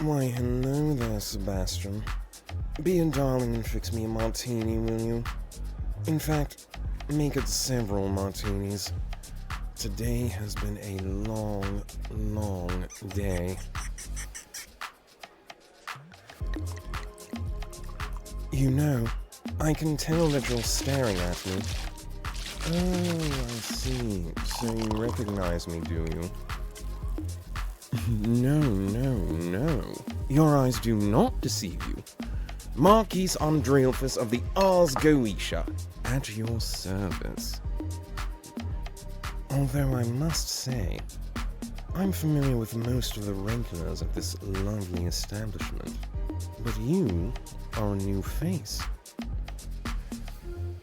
Why, hello there, Sebastian. Be a darling and fix me a martini, will you? In fact, make it several martinis. Today has been a long, long day. You know, I can tell that you're staring at me. Oh, I see. So you recognize me, do you? No. Your eyes do not deceive you. Marquis Andrealphus of the Ars Goetia, at your service. Although I must say, I'm familiar with most of the regulars at this lovely establishment, but you are a new face.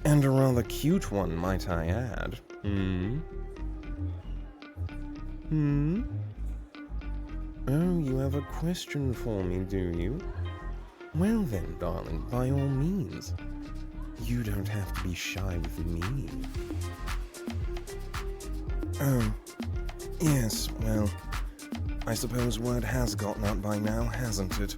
And a rather cute one, might I add. Oh, you have a question for me, do you? Well then, darling, by all means. You don't have to be shy with me. Oh, yes, well, I suppose word has gotten out by now, hasn't it?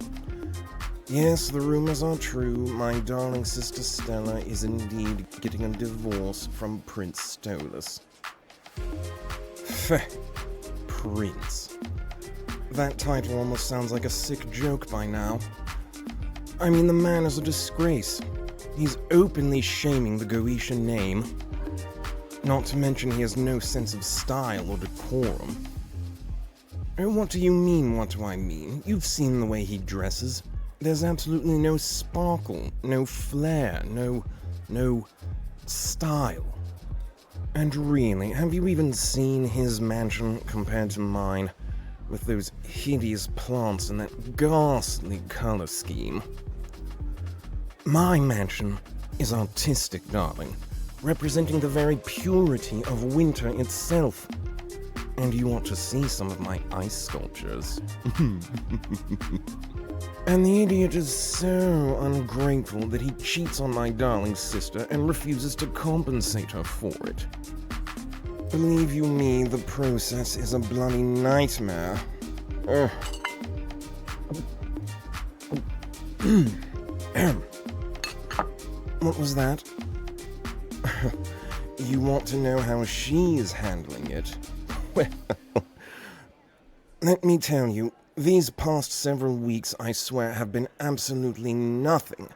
Yes, the rumors are true. My darling sister Stella is indeed getting a divorce from Prince Stolas. Pfeh, Prince. That title almost sounds like a sick joke by now. I mean, the man is a disgrace. He's openly shaming the Goetian name. Not to mention he has no sense of style or decorum. What do you mean, what do I mean? You've seen the way he dresses. There's absolutely no sparkle, no flair, no style. And really, have you even seen his mansion compared to mine? With those hideous plants and that ghastly color scheme. My mansion is artistic, darling, representing the very purity of winter itself. And you ought to see some of my ice sculptures. And the idiot is so ungrateful that he cheats on my darling sister and refuses to compensate her for it. Believe you me, the process is a bloody nightmare. What was that? You want to know how she's handling it? Well, let me tell you, these past several weeks, I swear, have been absolutely nothing.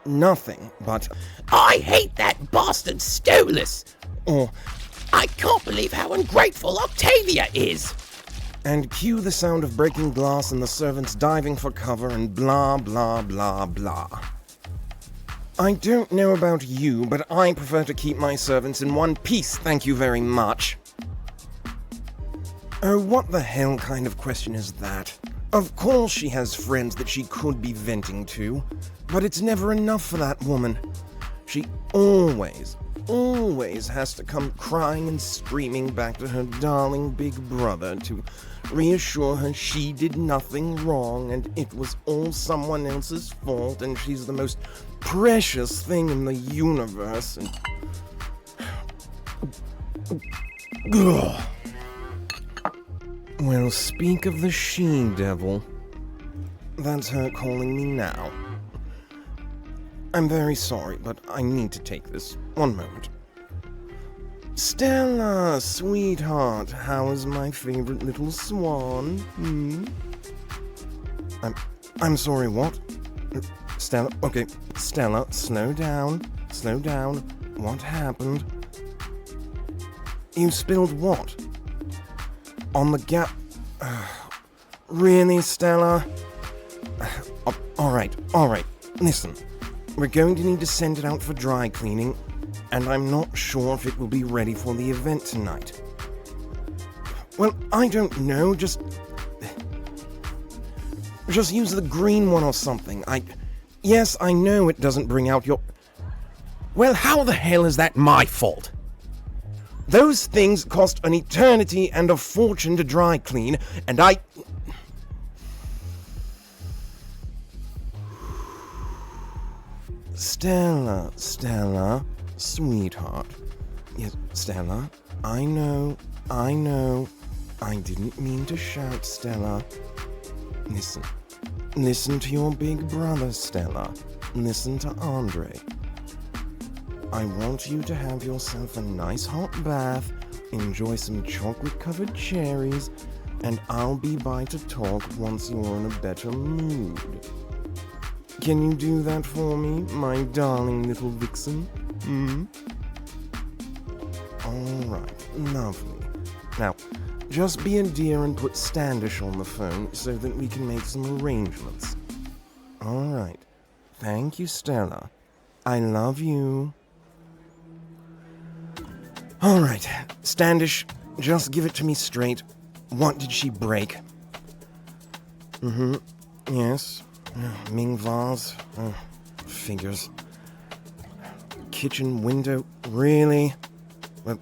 Nothing but, I hate that bastard Stolis! or, I can't believe how ungrateful Octavia is! and cue the sound of breaking glass and the servants diving for cover and blah blah blah blah. I don't know about you, but I prefer to keep my servants in one piece, thank you very much. Oh, what the hell kind of question is that? Of course she has friends that she could be venting to, but it's never enough for that woman. She always has to come crying and screaming back to her darling big brother to reassure her she did nothing wrong and it was all someone else's fault and she's the most precious thing in the universe and... Ugh. Well, speak of the she-devil. That's her calling me now. I'm very sorry, but I need to take this. One moment. Stella, sweetheart, how is my favorite little swan? I'm sorry, what? Stella, okay, Stella, slow down. What happened? You spilled what? On the gap... Really, Stella? Alright, listen. We're going to need to send it out for dry cleaning, and I'm not sure if it will be ready for the event tonight. Well, I don't know, just use the green one or something. Yes, I know it doesn't bring out your... Well, how the hell is that my fault? Those things cost an eternity and a fortune to dry clean, and I... Stella, sweetheart. Yes, Stella, I know. I didn't mean to shout, Stella. Listen. Listen to your big brother, Stella. Listen to Andre. I want you to have yourself a nice hot bath, enjoy some chocolate-covered cherries, and I'll be by to talk once you're in a better mood. Can you do that for me, my darling little vixen? Alright, lovely. Now, just be a dear and put Standish on the phone so that we can make some arrangements. Alright. Thank you, Stella. I love you. Alright, Standish, just give it to me straight. What did she break? Yes. Ming vase. Figures. Kitchen window. Really? Well,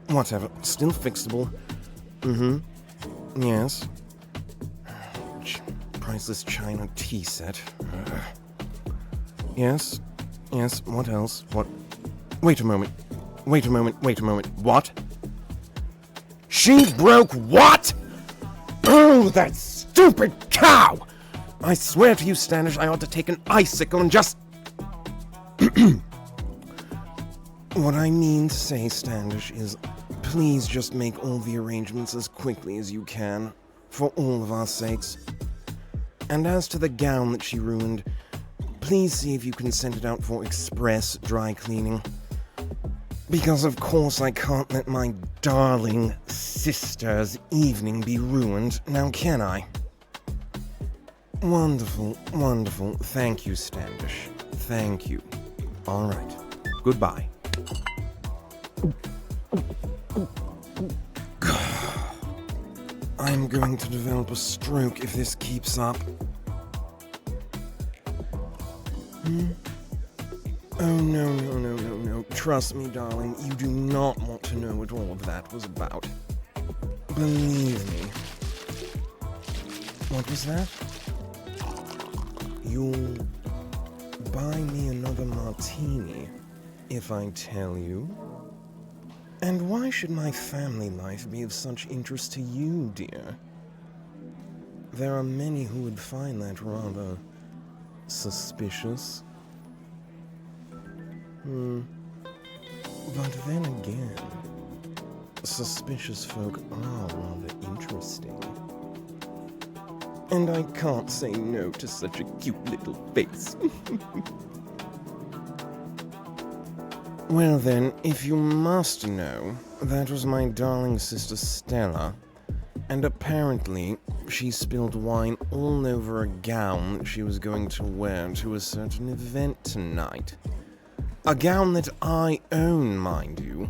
whatever. Still fixable. Yes. Priceless china tea set. Yes. Yes. What else? What? Wait a moment. What? She broke what? Oh, that stupid cow! I swear to you, Standish, I ought to take an icicle and just... What I mean to say, Standish, is please just make all the arrangements as quickly as you can, for all of our sakes. And as to the gown that she ruined, please see if you can send it out for express dry cleaning. Because of course I can't let my darling sister's evening be ruined, now can I? Wonderful, wonderful. Thank you, Standish. Thank you. All right. Goodbye. I'm going to develop a stroke if this keeps up. Oh, no. Trust me, darling, you do not want to know what all of that was about. Believe me. What was that? You'll buy me another martini if I tell you? And why should my family life be of such interest to you, dear? There are many who would find that rather suspicious. But then again, suspicious folk are rather interesting. And I can't say no to such a cute little face. Well then, if you must know, that was my darling sister Stella. And apparently, she spilled wine all over a gown that she was going to wear to a certain event tonight. A gown that I own, mind you.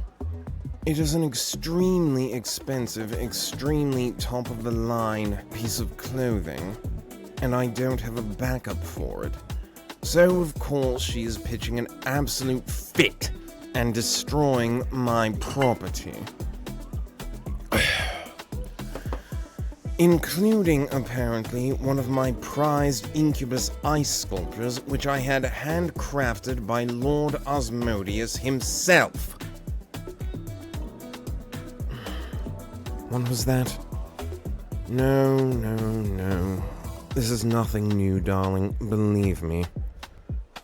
It is an extremely expensive, extremely top-of-the-line piece of clothing, and I don't have a backup for it. So, of course, she is pitching an absolute fit and destroying my property. Including, apparently, one of my prized incubus ice sculptures, which I had handcrafted by Lord Osmodius himself. What was that? No. This is nothing new, darling, believe me.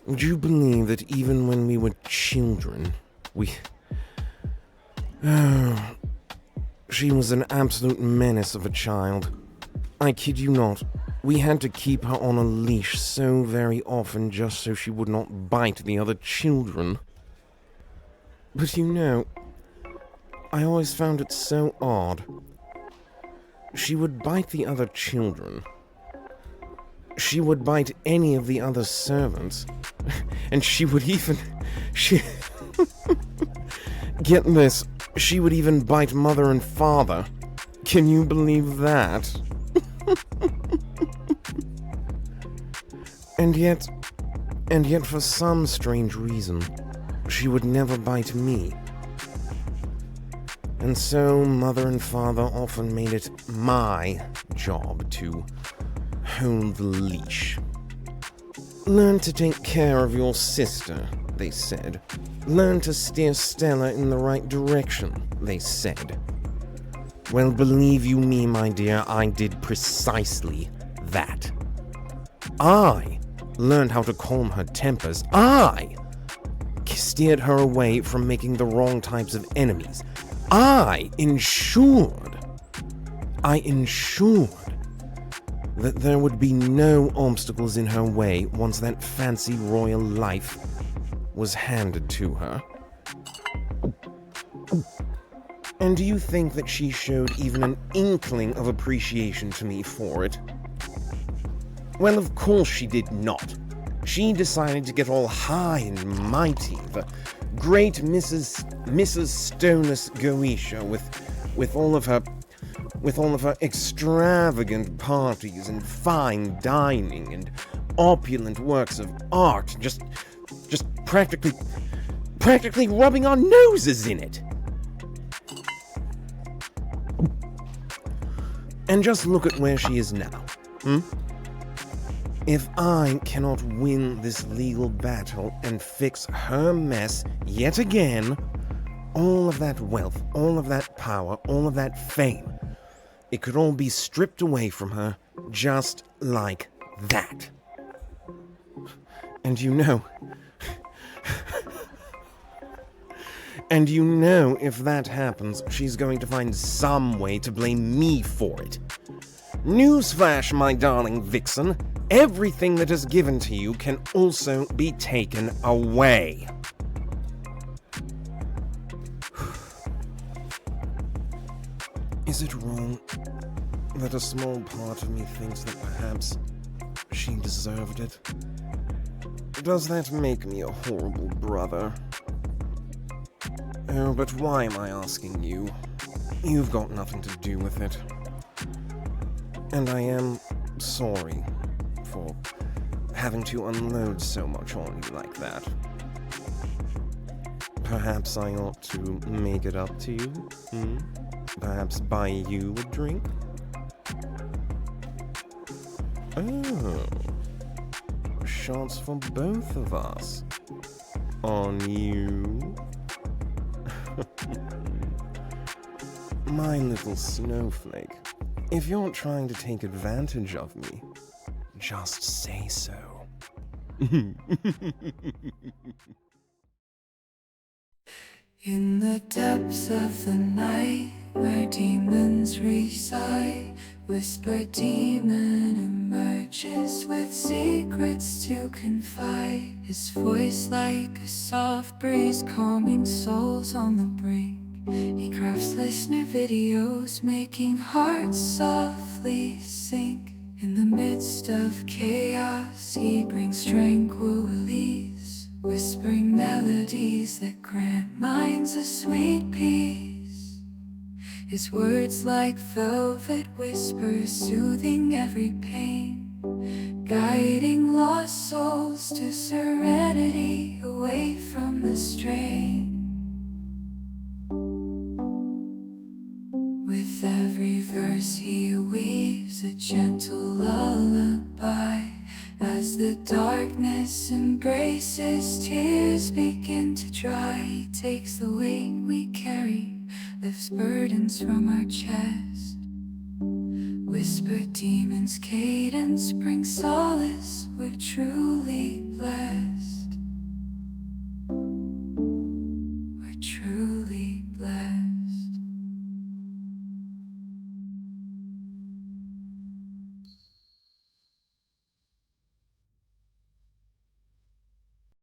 Would you believe that even when we were children, she was an absolute menace of a child. I kid you not. We had to keep her on a leash so very often just so she would not bite the other children. But you know, I always found it so odd. She would bite the other children. She would bite any of the other servants. And she would even... Get this, she would even bite mother and father. Can you believe that? And yet for some strange reason, she would never bite me. And so mother and father often made it my job to hold the leash. Learn to take care of your sister, they said. Learn to steer Stella in the right direction, they said. Well, believe you me, my dear, I did precisely that. I learned how to calm her tempers. I steered her away from making the wrong types of enemies. I ensured that there would be no obstacles in her way once that fancy royal life was handed to her. And do you think that she showed even an inkling of appreciation to me for it? Well, of course she did not. She decided to get all high and mighty, the great Mrs. Stolas Goetia, with all of her extravagant parties and fine dining and opulent works of art, just practically rubbing our noses in it. And just look at where she is now, If I cannot win this legal battle and fix her mess yet again, all of that wealth, all of that power, all of that fame, it could all be stripped away from her just like that. And you know, if that happens, she's going to find some way to blame me for it. Newsflash, my darling vixen, everything that is given to you can also be taken away. Is it wrong that a small part of me thinks that perhaps she deserved it? Does that make me a horrible brother? Oh, but why am I asking you? You've got nothing to do with it. And I am sorry for having to unload so much on you like that. Perhaps I ought to make it up to you? Perhaps buy you a drink? Oh. Shots for both of us. On you. My little snowflake. If you're trying to take advantage of me, just say so. In the depths of the night, where demons reside, whispered demon emerges with secrets to confide. His voice like a soft breeze, calming souls on the brink. He crafts listener videos, making hearts softly sink. In the midst of chaos, he brings tranquil release, whispering melodies that grant minds a sweet peace. His words like velvet whispers, soothing every pain, guiding lost souls to serenity, away from the strain. With every verse he weaves a gentle lullaby. As the darkness embraces, tears begin to dry. He takes the weight we carry, lifts burdens from our chest. Whispered demons' cadence brings solace, we're truly blessed.